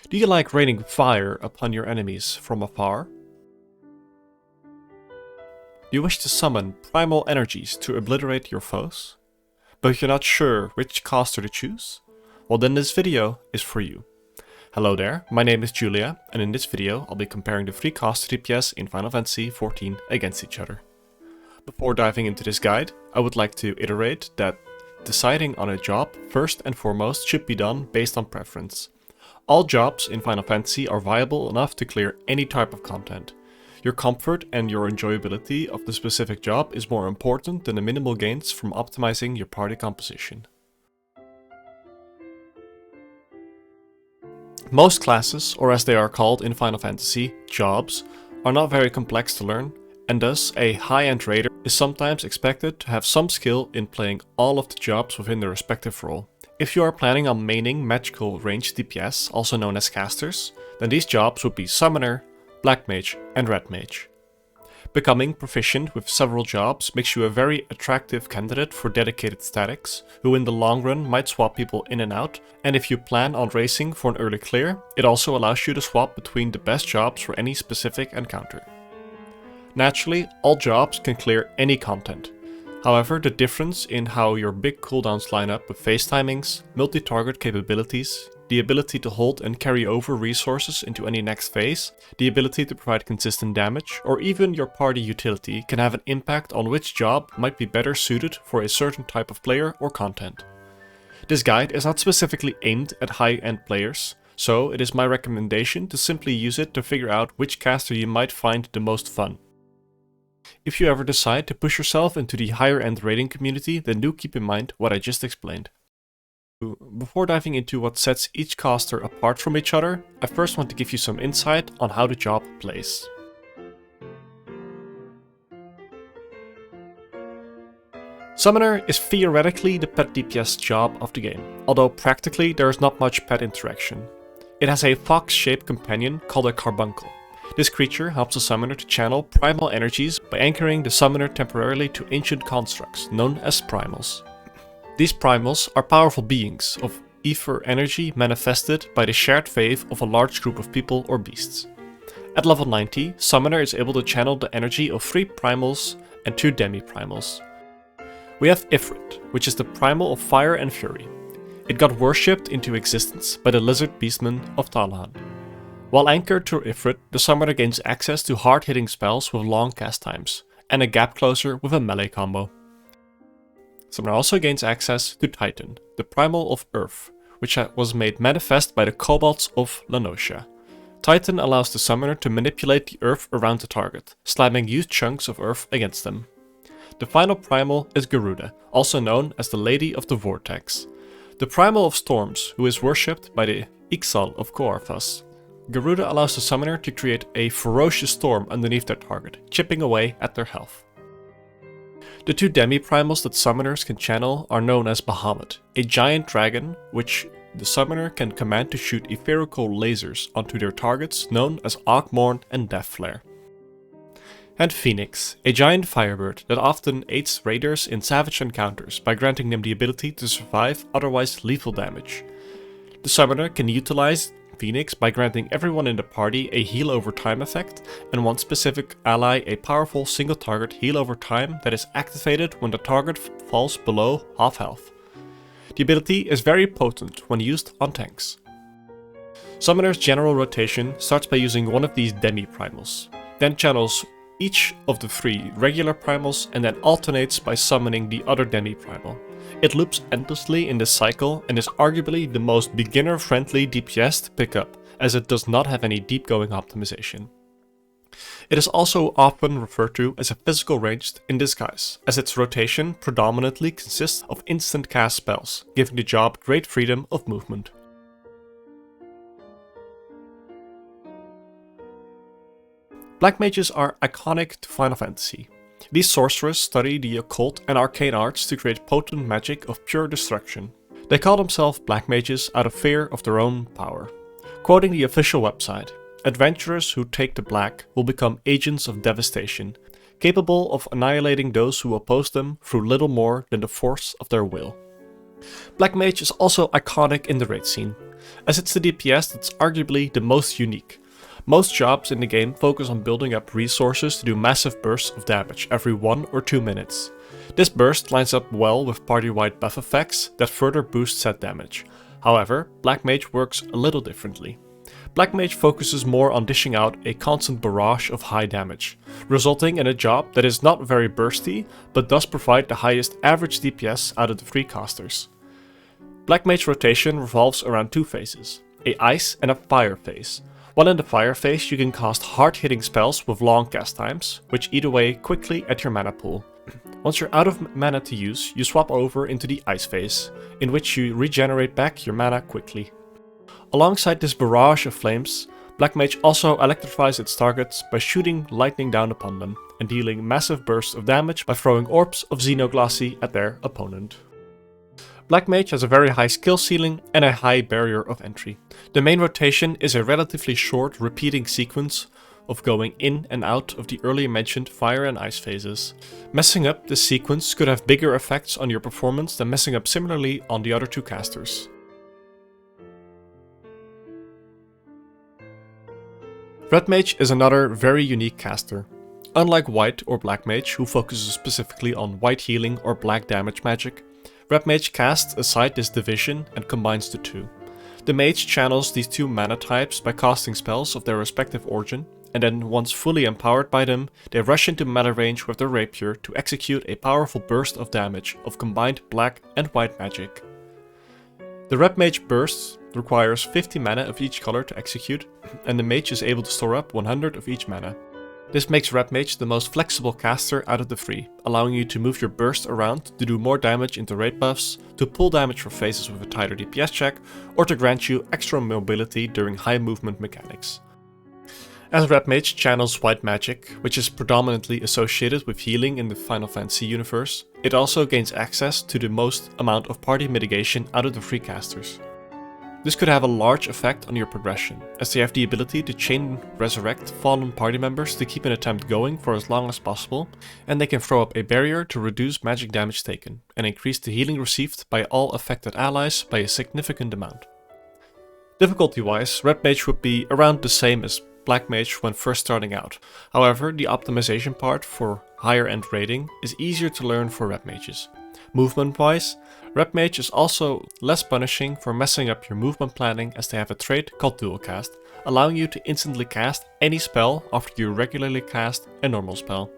Do you like raining fire upon your enemies from afar? Do you wish to summon primal energies to obliterate your foes, but you're not sure which caster to choose? Well, then this video is for you. Hello there, my name is Julia, and in this video I'll be comparing the 3 caster DPS in Final Fantasy XIV against each other. Before diving into this guide, I would like to iterate that deciding on a job first and foremost should be done based on preference. All jobs in Final Fantasy are viable enough to clear any type of content. Your comfort and your enjoyability of the specific job is more important than the minimal gains from optimizing your party composition. Most classes, or as they are called in Final Fantasy, jobs, are not very complex to learn, and thus a high-end raider is sometimes expected to have some skill in playing all of the jobs within their respective role. If you are planning on maining magical ranged DPS, also known as casters, then these jobs would be Summoner, Black Mage and Red Mage. Becoming proficient with several jobs makes you a very attractive candidate for dedicated statics, who in the long run might swap people in and out, and if you plan on racing for an early clear, it also allows you to swap between the best jobs for any specific encounter. Naturally, all jobs can clear any content. However, the difference in how your big cooldowns line up with phase timings, multi-target capabilities, the ability to hold and carry over resources into any next phase, the ability to provide consistent damage, or even your party utility can have an impact on which job might be better suited for a certain type of player or content. This guide is not specifically aimed at high-end players, so it is my recommendation to simply use it to figure out which caster you might find the most fun. If you ever decide to push yourself into the higher end raiding community, then do keep in mind what I just explained. Before diving into what sets each caster apart from each other, I first want to give you some insight on how the job plays. Summoner is theoretically the pet DPS job of the game, although practically there is not much pet interaction. It has a fox-shaped companion called a carbuncle. This creature helps the summoner to channel primal energies by anchoring the summoner temporarily to ancient constructs, known as primals. These primals are powerful beings of ether energy manifested by the shared faith of a large group of people or beasts. At level 90, Summoner is able to channel the energy of 3 primals and 2 demi-primals. We have Ifrit, which is the primal of fire and fury. It got worshipped into existence by the lizard beastmen of Talahan. While anchored to Ifrit, the Summoner gains access to hard-hitting spells with long cast times, and a gap closer with a melee combo. Summoner also gains access to Titan, the primal of Earth, which was made manifest by the kobolds of Lanosia. Titan allows the Summoner to manipulate the Earth around the target, slamming huge chunks of Earth against them. The final primal is Garuda, also known as the Lady of the Vortex, the primal of Storms, who is worshipped by the Ixal of Koarthas. Garuda allows the summoner to create a ferocious storm underneath their target, chipping away at their health. The 2 demi-primals that summoners can channel are known as Bahamut, a giant dragon which the summoner can command to shoot etherical lasers onto their targets known as Ogmorn and Deathflare. And Phoenix, a giant firebird that often aids raiders in savage encounters by granting them the ability to survive otherwise lethal damage. The summoner can utilize Phoenix by granting everyone in the party a heal over time effect, and one specific ally a powerful single target heal over time that is activated when the target falls below half health. The ability is very potent when used on tanks. Summoner's general rotation starts by using one of these demi-primals, then channels each of the 3 regular primals and then alternates by summoning the other demi-primal. It loops endlessly in this cycle and is arguably the most beginner-friendly DPS to pick up, as it does not have any deep-going optimization. It is also often referred to as a physical ranged in disguise, as its rotation predominantly consists of instant cast spells, giving the job great freedom of movement. Black Mages are iconic to Final Fantasy. These sorcerers study the occult and arcane arts to create potent magic of pure destruction. They call themselves Black Mages out of fear of their own power. Quoting the official website, adventurers who take the black will become agents of devastation, capable of annihilating those who oppose them through little more than the force of their will. Black Mage is also iconic in the raid scene. as it's the DPS that's arguably the most unique. Most jobs in the game focus on building up resources to do massive bursts of damage every 1 or 2 minutes. This burst lines up well with party-wide buff effects that further boost set damage. However, Black Mage works a little differently. Black Mage focuses more on dishing out a constant barrage of high damage, resulting in a job that is not very bursty, but does provide the highest average DPS out of the 3 casters. Black Mage rotation revolves around 2 phases, a ice and a fire phase. While in the fire phase you can cast hard-hitting spells with long cast times, which eat away quickly at your mana pool. Once you're out of mana to use, you swap over into the ice phase, in which you regenerate back your mana quickly. Alongside this barrage of flames, Black Mage also electrifies its targets by shooting lightning down upon them, and dealing massive bursts of damage by throwing orbs of Xenoglassy at their opponent. Black Mage has a very high skill ceiling and a high barrier of entry. The main rotation is a relatively short repeating sequence of going in and out of the earlier mentioned fire and ice phases. Messing up this sequence could have bigger effects on your performance than messing up similarly on the other 2 casters. Red Mage is another very unique caster. Unlike White or Black Mage, who focuses specifically on white healing or black damage magic, Red Mage casts aside this division and combines the 2. The Mage channels these 2 mana types by casting spells of their respective origin, and then once fully empowered by them, they rush into melee range with their rapier to execute a powerful burst of damage of combined black and white magic. The Red Mage burst requires 50 mana of each color to execute, and the Mage is able to store up 100 of each mana. This makes Red Mage the most flexible caster out of the 3, allowing you to move your burst around to do more damage into raid buffs, to pull damage from phases with a tighter DPS check, or to grant you extra mobility during high movement mechanics. As Red Mage channels white magic, which is predominantly associated with healing in the Final Fantasy universe, it also gains access to the most amount of party mitigation out of the 3 casters. This could have a large effect on your progression, as they have the ability to chain resurrect fallen party members to keep an attempt going for as long as possible, and they can throw up a barrier to reduce magic damage taken, and increase the healing received by all affected allies by a significant amount. Difficulty-wise, Red Mage would be around the same as Black Mage when first starting out. However, the optimization part for higher end raiding is easier to learn for Red Mages. Movement-wise, Red Mage is also less punishing for messing up your movement planning, as they have a trait called Dual Cast, allowing you to instantly cast any spell after you regularly cast a normal spell.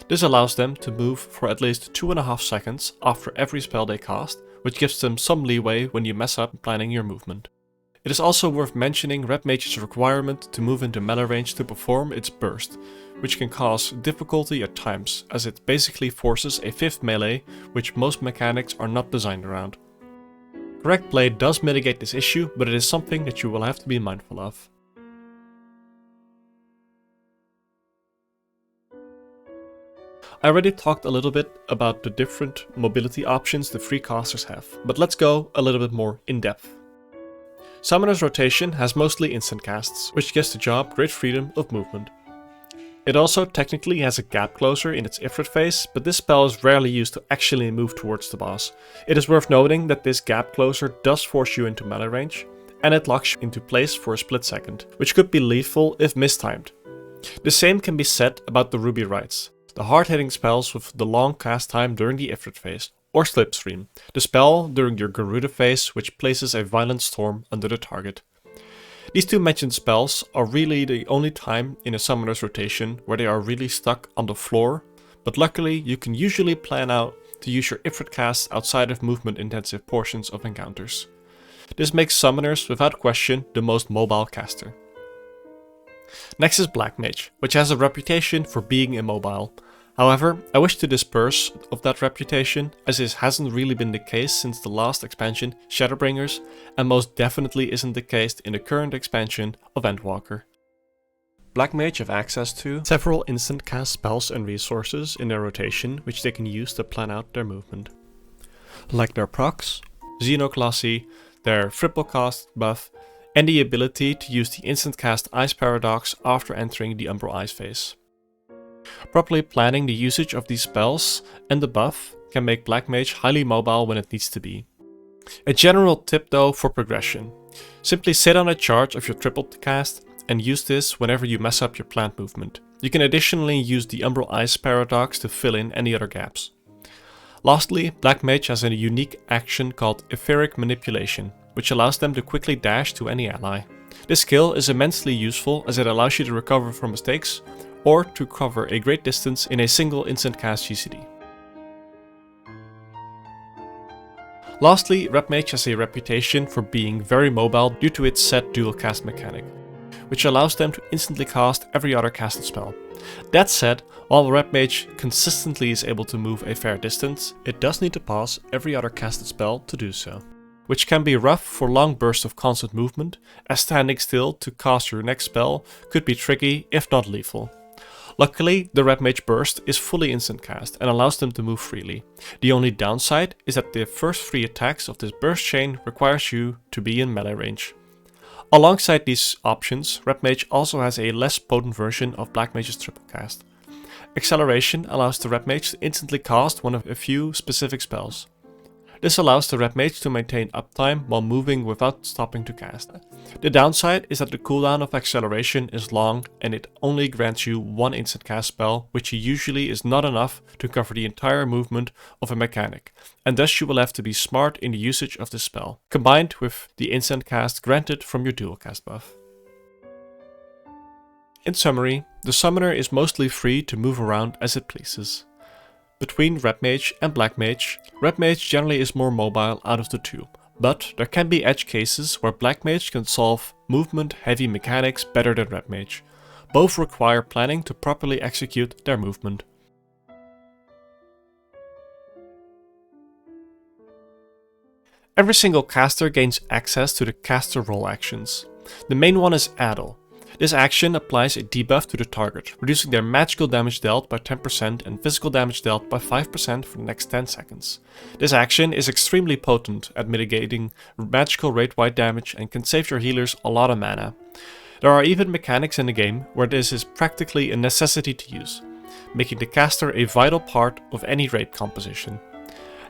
This allows them to move for at least 2.5 seconds after every spell they cast, which gives them some leeway when you mess up planning your movement. It is also worth mentioning Red Mage's requirement to move into melee range to perform its burst, which can cause difficulty at times, as it basically forces a 5th melee, which most mechanics are not designed around. Correct play does mitigate this issue, but it is something that you will have to be mindful of. I already talked a little bit about the different mobility options the 3 casters have, but let's go a little bit more in depth. Summoner's rotation has mostly instant casts, which gives the job great freedom of movement. It also technically has a gap closer in its Ifrit phase, but this spell is rarely used to actually move towards the boss. It is worth noting that this gap closer does force you into melee range, and it locks you into place for a split second, which could be lethal if mistimed. The same can be said about the Ruby Rites, the hard-hitting spells with the long cast time during the Ifrit phase, or Slipstream, the spell during your Garuda phase which places a violent storm under the target. These 2 mentioned spells are really the only time in a summoner's rotation where they are really stuck on the floor, but luckily you can usually plan out to use your Ifrit casts outside of movement intensive portions of encounters. This makes summoners without question the most mobile caster. Next is Black Mage, which has a reputation for being immobile. However, I wish to disperse of that reputation, as this hasn't really been the case since the last expansion, Shadowbringers, and most definitely isn't the case in the current expansion of Endwalker. Black Mage have access to several instant cast spells and resources in their rotation which they can use to plan out their movement. Like their procs, Xenoglassy, their triple cast buff, and the ability to use the instant cast Ice Paradox after entering the Umbral Ice phase. Properly planning the usage of these spells and the buff can make Black Mage highly mobile when it needs to be. A general tip though for progression: Simply sit on a charge of your triple cast and use this whenever you mess up your plant movement. You can additionally use the Umbral Ice paradox to fill in any other gaps. Lastly, Black Mage has a unique action called Etheric Manipulation, which allows them to quickly dash to any ally. This skill is immensely useful as it allows you to recover from mistakes or to cover a great distance in a single instant cast GCD. Lastly, Red Mage has a reputation for being very mobile due to its set dual cast mechanic, which allows them to instantly cast every other casted spell. That said, while Red Mage consistently is able to move a fair distance, it does need to pause every other casted spell to do so, which can be rough for long bursts of constant movement, as standing still to cast your next spell could be tricky if not lethal. Luckily, the Red Mage burst is fully instant cast and allows them to move freely. The only downside is that the first 3 attacks of this burst chain requires you to be in melee range. Alongside these options, Red Mage also has a less potent version of Black Mage's triple cast. Acceleration allows the Red Mage to instantly cast one of a few specific spells. This allows the Red Mage to maintain uptime while moving without stopping to cast. The downside is that the cooldown of acceleration is long and it only grants you 1 instant cast spell, which usually is not enough to cover the entire movement of a mechanic, and thus you will have to be smart in the usage of this spell, combined with the instant cast granted from your dual cast buff. In summary, the summoner is mostly free to move around as it pleases. Between Red Mage and Black Mage, Red Mage generally is more mobile out of the two, but there can be edge cases where Black Mage can solve movement heavy mechanics better than Red Mage. Both require planning to properly execute their movement. Every single caster gains access to the caster role actions. The main one is Addle. This action applies a debuff to the target, reducing their magical damage dealt by 10% and physical damage dealt by 5% for the next 10 seconds. This action is extremely potent at mitigating magical rate-wide damage and can save your healers a lot of mana. There are even mechanics in the game where this is practically a necessity to use, making the caster a vital part of any raid composition.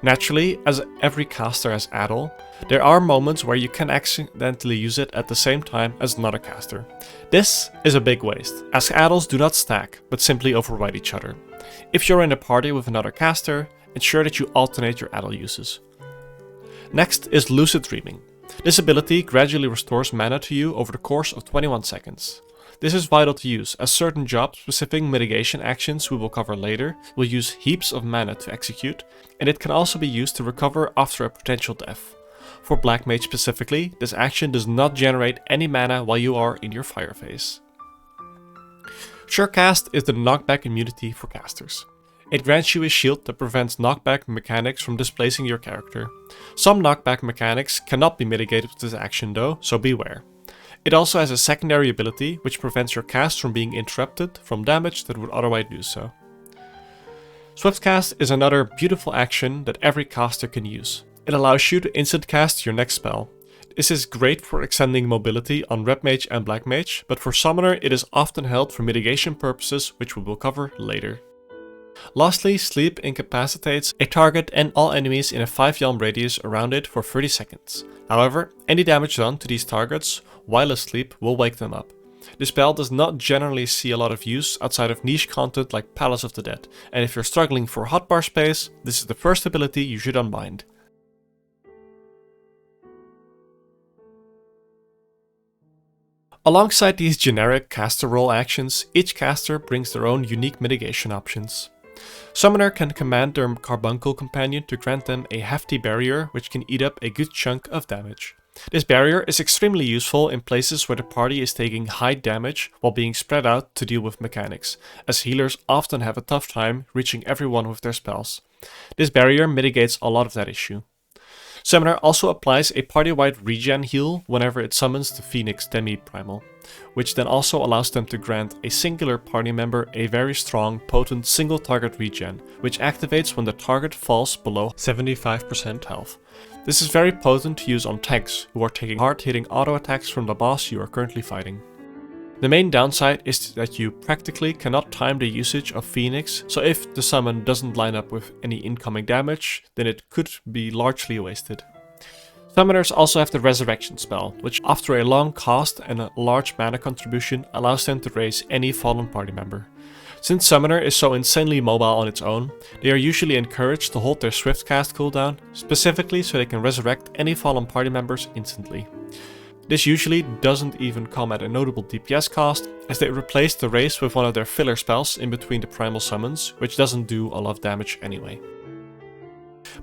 Naturally, as every caster has Addle, there are moments where you can accidentally use it at the same time as another caster. This is a big waste, as Addles do not stack, but simply override each other. If you're in a party with another caster, ensure that you alternate your Addle uses. Next is Lucid Dreaming. This ability gradually restores mana to you over the course of 21 seconds. This is vital to use, as certain job-specific mitigation actions we will cover later will use heaps of mana to execute, and it can also be used to recover after a potential death. For Black Mage specifically, this action does not generate any mana while you are in your fire phase. Surecast is the knockback immunity for casters. It grants you a shield that prevents knockback mechanics from displacing your character. Some knockback mechanics cannot be mitigated with this action though, so beware. It also has a secondary ability which prevents your cast from being interrupted from damage that would otherwise do so. Swift Cast is another beautiful action that every caster can use. It allows you to instant cast your next spell. This is great for extending mobility on Red Mage and Black Mage, but for Summoner it is often held for mitigation purposes, which we will cover later. Lastly, Sleep incapacitates a target and all enemies in a 5 yalm radius around it for 30 seconds. However, any damage done to these targets while asleep will wake them up. This spell does not generally see a lot of use outside of niche content like Palace of the Dead, and if you're struggling for hotbar space, this is the first ability you should unbind. Alongside these generic caster role actions, each caster brings their own unique mitigation options. Summoner can command their Carbuncle companion to grant them a hefty barrier which can eat up a good chunk of damage. This barrier is extremely useful in places where the party is taking high damage while being spread out to deal with mechanics, as healers often have a tough time reaching everyone with their spells. This barrier mitigates a lot of that issue. Summoner also applies a party-wide regen heal whenever it summons the Phoenix Demi-Primal, which then also allows them to grant a singular party member a very strong, potent single-target regen, which activates when the target falls below 75% health. This is very potent to use on tanks who are taking hard-hitting auto-attacks from the boss you are currently fighting. The main downside is that you practically cannot time the usage of Phoenix, so if the summon doesn't line up with any incoming damage, then it could be largely wasted. Summoners also have the Resurrection spell, which after a long cost and a large mana contribution allows them to raise any fallen party member. Since Summoner is so insanely mobile on its own, they are usually encouraged to hold their Swift cast cooldown, specifically so they can resurrect any fallen party members instantly. This usually doesn't even come at a notable DPS cost, as they replace the raise with one of their filler spells in between the primal summons, which doesn't do a lot of damage anyway.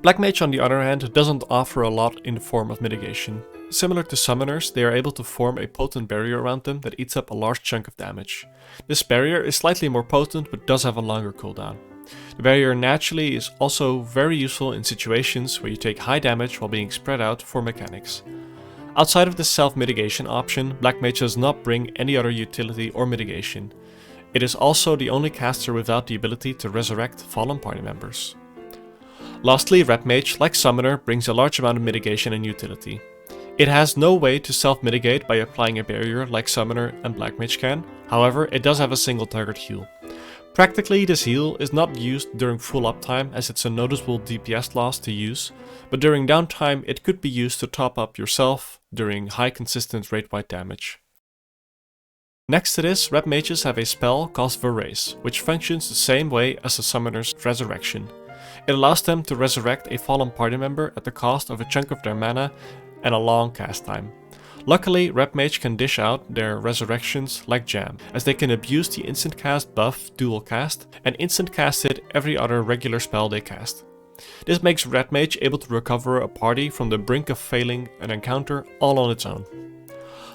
Black Mage on the other hand doesn't offer a lot in the form of mitigation. Similar to summoners, they are able to form a potent barrier around them that eats up a large chunk of damage. This barrier is slightly more potent but does have a longer cooldown. The barrier naturally is also very useful in situations where you take high damage while being spread out for mechanics. Outside of the self-mitigation option, Black Mage does not bring any other utility or mitigation. It is also the only caster without the ability to resurrect fallen party members. Lastly, Red Mage, like Summoner, brings a large amount of mitigation and utility. It has no way to self-mitigate by applying a barrier like Summoner and Black Mage can, however it does have a single target heal. Practically this heal is not used during full uptime as it's a noticeable DPS loss to use, but during downtime it could be used to top up yourself during high consistent rate-wide damage. Next to this, Red Mages have a spell called Verace, which functions the same way as a Summoner's Resurrection. It allows them to resurrect a fallen party member at the cost of a chunk of their mana and a long cast time. Luckily, Red Mage can dish out their resurrections like jam, as they can abuse the instant cast buff dual cast and instant cast it every other regular spell they cast. This makes Red Mage able to recover a party from the brink of failing an encounter all on its own.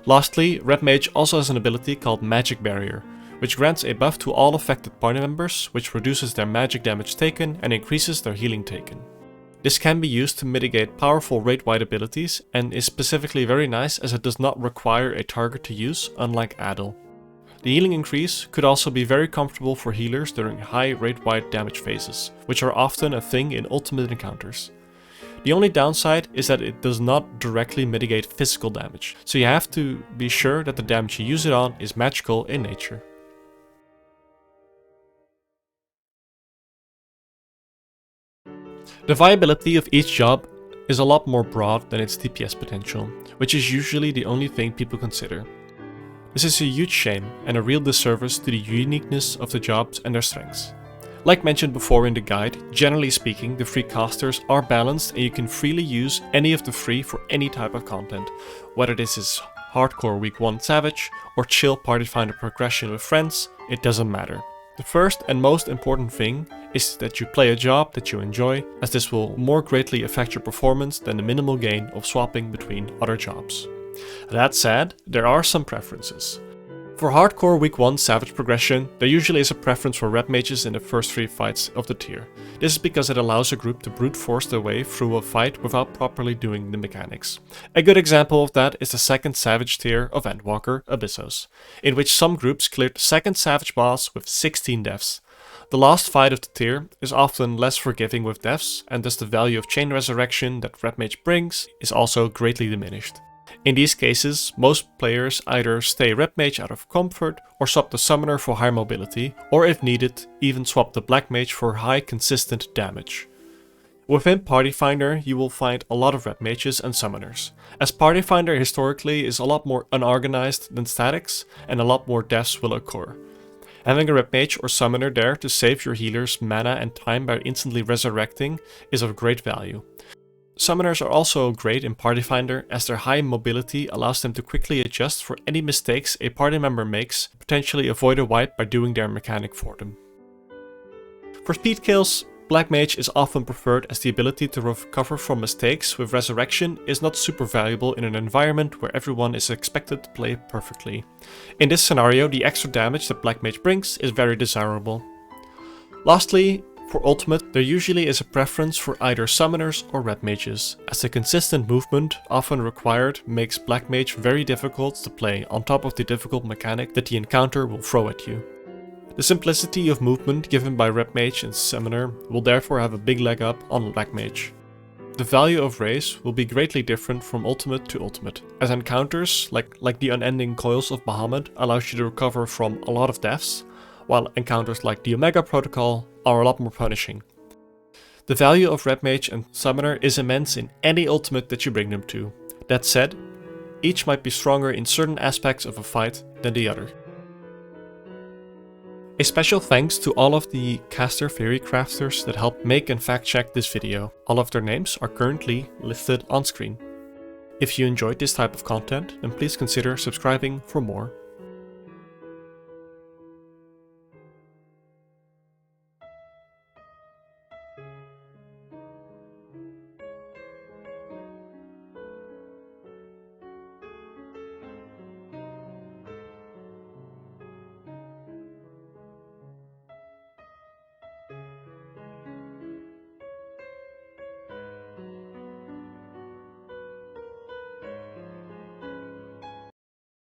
Lastly, Red Mage also has an ability called Magic Barrier, which grants a buff to all affected party members, which reduces their magic damage taken and increases their healing taken. This can be used to mitigate powerful rate-wide abilities and is specifically very nice as it does not require a target to use, unlike Adel. The healing increase could also be very comfortable for healers during high rate-wide damage phases, which are often a thing in ultimate encounters. The only downside is that it does not directly mitigate physical damage, so you have to be sure that the damage you use it on is magical in nature. The viability of each job is a lot more broad than its DPS potential, which is usually the only thing people consider. This is a huge shame and a real disservice to the uniqueness of the jobs and their strengths. Like mentioned before in the guide, generally speaking the free casters are balanced and you can freely use any of the free for any type of content, whether this is hardcore week 1 savage or chill party finder progression with friends, it doesn't matter. The first and most important thing is that you play a job that you enjoy, as this will more greatly affect your performance than the minimal gain of swapping between other jobs. That said, there are some preferences. For hardcore week 1 savage progression, there usually is a preference for Red Mages in the first 3 fights of the tier. This is because it allows a group to brute force their way through a fight without properly doing the mechanics. A good example of that is the second savage tier of Endwalker, Abyssos, in which some groups cleared the second savage boss with 16 deaths. The last fight of the tier is often less forgiving with deaths, and thus the value of chain resurrection that Red Mage brings is also greatly diminished. In these cases, most players either stay Red Mage out of comfort or swap the Summoner for high mobility, or if needed, even swap the Black Mage for high consistent damage. Within Party Finder, you will find a lot of Red Mages and Summoners, as Party Finder historically is a lot more unorganized than Statics, and a lot more deaths will occur. Having a Red Mage or Summoner there to save your healers mana and time by instantly resurrecting is of great value. Summoners are also great in Party Finder as their high mobility allows them to quickly adjust for any mistakes a party member makes, potentially avoid a wipe by doing their mechanic for them. For speed kills, Black Mage is often preferred as the ability to recover from mistakes with resurrection is not super valuable in an environment where everyone is expected to play perfectly. In this scenario, the extra damage that Black Mage brings is very desirable. Lastly, for Ultimate, there usually is a preference for either Summoners or Red Mages, as the consistent movement often required makes Black Mage very difficult to play on top of the difficult mechanic that the encounter will throw at you. The simplicity of movement given by Red Mage and Summoner will therefore have a big leg up on Black Mage. The value of Race will be greatly different from Ultimate to Ultimate, as encounters like the Unending Coils of Bahamut allows you to recover from a lot of deaths, while encounters like the Omega Protocol are a lot more punishing. The value of Red Mage and Summoner is immense in any ultimate that you bring them to. That said, each might be stronger in certain aspects of a fight than the other. A special thanks to all of the caster theory crafters that helped make and fact check this video. All of their names are currently listed on screen. If you enjoyed this type of content, then please consider subscribing for more.